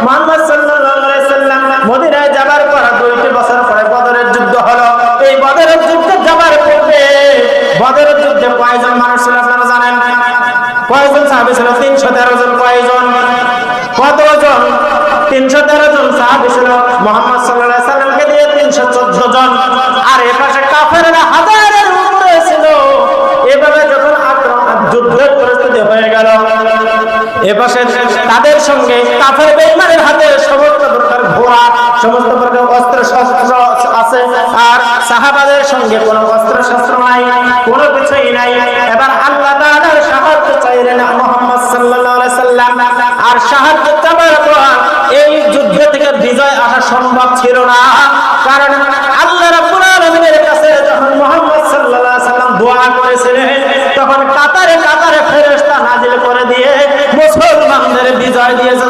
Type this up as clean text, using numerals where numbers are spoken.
মুহাম্মদ সাল্লাল্লাহু আলাইহি সাল্লাম মদিনায় যাবার পর 2টি বছর পরে বদরের যুদ্ধ হলো। এই বদরের যুদ্ধে যাবার পূর্বে বদরের যুদ্ধে কয়জন মানুষ ছিল আপনারা জানেন? কয়জন সাহাবী ছিল? 313 জন। কয়জন? কতজন? 313 জন সাহাবী ছিল। মুহাম্মদ সাল্লাল্লাহু আলাইহি সাল্লামকে দিয়ে 314 জন। আর এপাশে কাফেররা হাজারের উপরে ছিল। এভাবে যখন যুদ্ধের পরিস্থিতি হয়ে গেল, এপাশে তাদের সঙ্গে কাফের বেঈমানের হাতে সমস্ত প্রকার ঘোড়া, সমস্ত প্রকার অস্ত্র শস্ত্র আছে, আর সাহাবাদের সঙ্গে কোনো অস্ত্র শস্ত্র নাই, কোনো কিছুই নাই। এবার আল্লাহ তাআলার সাহায্য চাইলেন মুহাম্মদ সাল্লাল্লাহু আলাইহি সাল্লাম। আর সাহায্য চাওয়ার পর এই যুদ্ধ থেকে বিজয় আসা সম্ভব ছিল না, কারণ আল্লাহ রাব্বুল আলামিনের কাছে যখন মুহাম্মদ সাল্লাল্লাহু আলাইহি সাল্লাম দোয়া করেছিলেন, তখন কাতারে কাতারে ফেরেশতা নাজিল করে দিয়ে মুসলমানদের বিজয় দিয়েছে।